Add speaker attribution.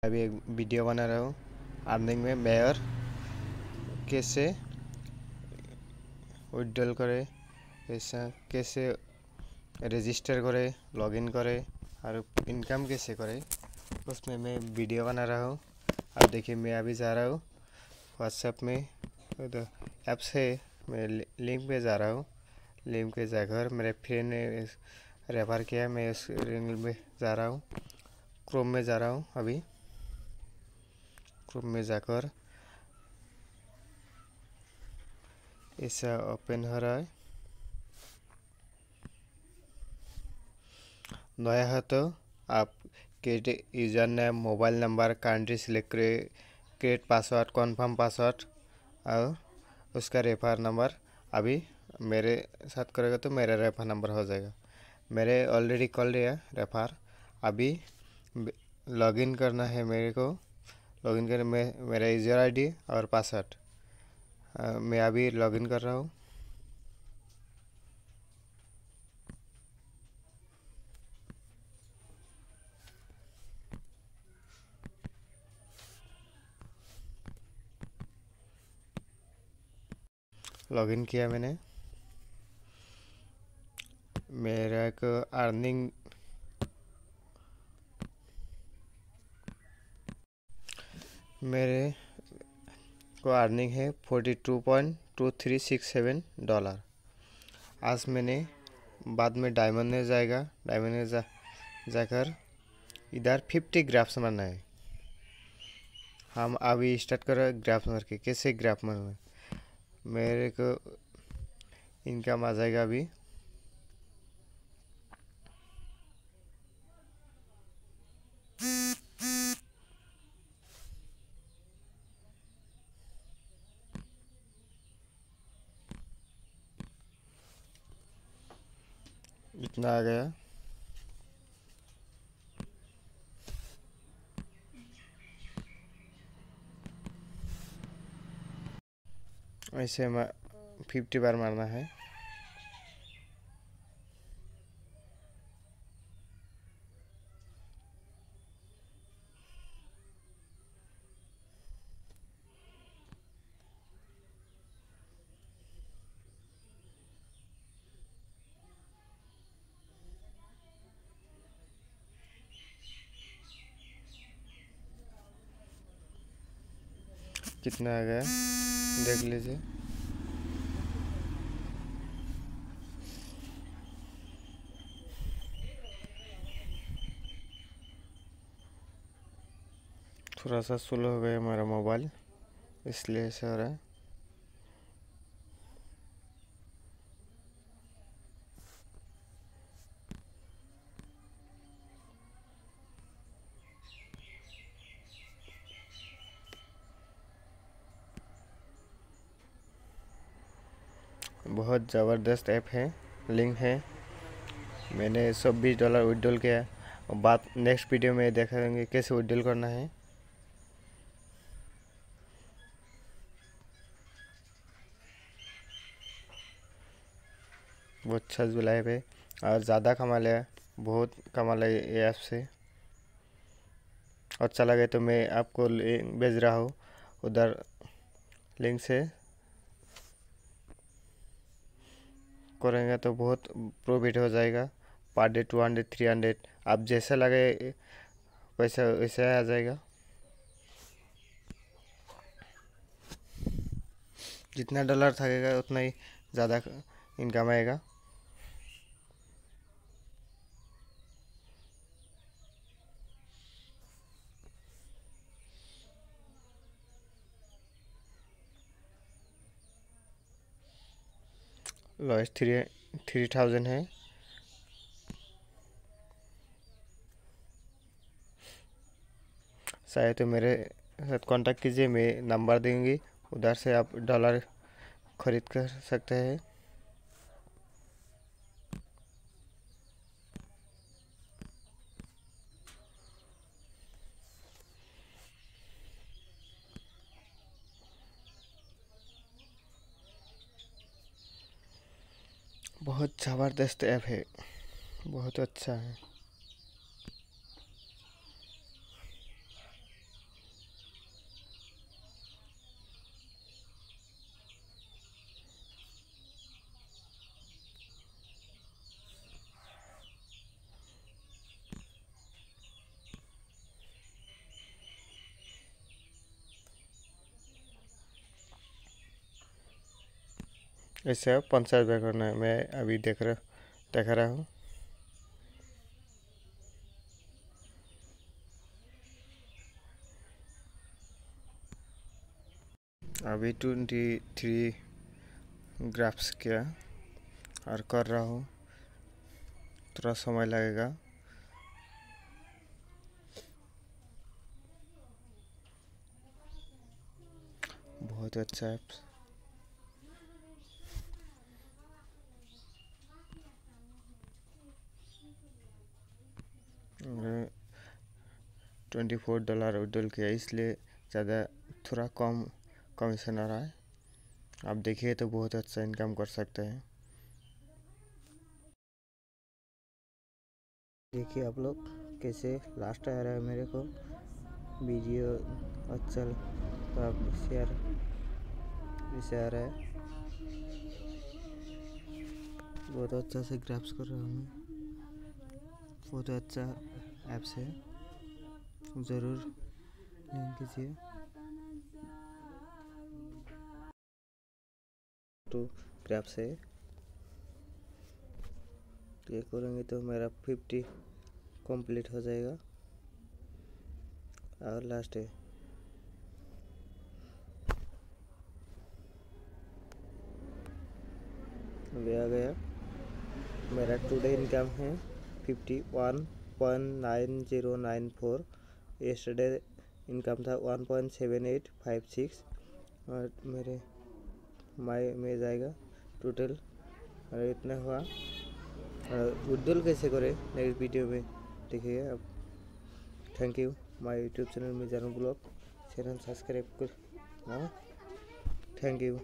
Speaker 1: अभी एक वीडियो बना रहा हूँ अर्निंग में मेयर कैसे विड्रॉल करे, पैसा कैसे रजिस्टर करे, लॉगिन करे और इनकम कैसे करे, उसमें मैं वीडियो बना रहा हूँ। अब देखिए मैं अभी जा रहा हूँ व्हाट्सएप में, तो ऐप से मैं लिंक पे जा रहा हूँ। लिंक पे जाकर मेरे फ्रेंड ने रेफर किया, मैं उस लिंक में जा रहा हूँ। क्रोम में जा रहा हूँ। अभी क्रोम में जाकर ऐसा ओपन हो रहा है। नया है तो आप user name, mobile number, country select create password, confirm password और उसका रेफर नंबर अभी मेरे साथ करेगा तो मेरा रेफर नंबर हो जाएगा। मेरे ऑलरेडी कर लिया रेफर। अभी लॉगिन करना है मेरे को। लॉगिन करने में मेरा यूज़र आईडी और पासवर्ड मैं अभी लॉगिन कर रहा हूँ। लॉगिन किया मैंने। मेरा एक अर्निंग मेरे को अर्निंग है $42.2367। आज मैंने बाद में डायमंड में जाएगा। डायमंड में जाकर इधर 50 ग्राफ्स मारना है। हम अभी स्टार्ट कर रहे हैं ग्राफ मार के। कैसे ग्राफ मारना है, मेरे को इनकम आ जाएगा अभी। इतना आ गया। ऐसे 50 बार मारना है। कितना आ गया देख लीजिए। थोड़ा सा स्लो हो गया हमारा मोबाइल, इसलिए ऐसा हो रहा है। बहुत ज़बरदस्त ऐप है, लिंक है। मैंने $26 विड्रॉल किया। और बात नेक्स्ट वीडियो में देखेंगे कैसे विड्रॉल करना है। बहुत अच्छा जुला ऐप है और ज़्यादा कमा लिया, बहुत कमा लिया ये ऐप से। अच्छा लगे तो मैं आपको लिंक भेज रहा हूँ, उधर लिंक से करेंगे तो बहुत प्रॉफिट हो जाएगा। पर डे 200 300 आप जैसा लगे पैसा वैसा आ जाएगा। जितना डॉलर थकेगा उतना ही ज़्यादा इनकम आएगा। लॉस 3000 है। चाहे तो मेरे साथ कांटेक्ट कीजिए, मैं नंबर देंगी, उधर से आप डॉलर खरीद कर सकते हैं। बहुत ज़बरदस्त ऐप है, बहुत अच्छा है। ऐसे 50 बार करना है। मैं अभी दिखा रहा हूँ। अभी 23 ग्राफ्स किया और कर रहा हूँ, थोड़ा समय लगेगा। बहुत अच्छा ऐप्स। 24 डॉलर विड्रॉल किया, इसलिए ज़्यादा थोड़ा कम कमीशन आ रहा है। आप देखिए तो बहुत अच्छा इनकम कर सकते हैं। देखिए आप लोग कैसे लास्ट आ रहा है। मेरे को वीडियो अच्छा तो आप शेयर इसे आ रहा है। बहुत अच्छा से ग्राफ्स कर रहा हूँ। बहुत अच्छा ऐप्स है, ज़रूर लिंक कीजिए। तो ग्राफ्स है, ये करेंगे तो मेरा 50 कंप्लीट हो जाएगा। और लास्ट है, अभी आ गया। मेरा टुडे इनकम है 51.9094। यस्टरडे इनकम था 1.7856 और मेरे में जाएगा टोटल और इतना हुआ। विड्रॉल कैसे करें नेक्स्ट वीडियो में देखिए आप। Thank you. My YouTube channel में जानू ब्लॉग चैनल सब्सक्राइब कर। Thank you.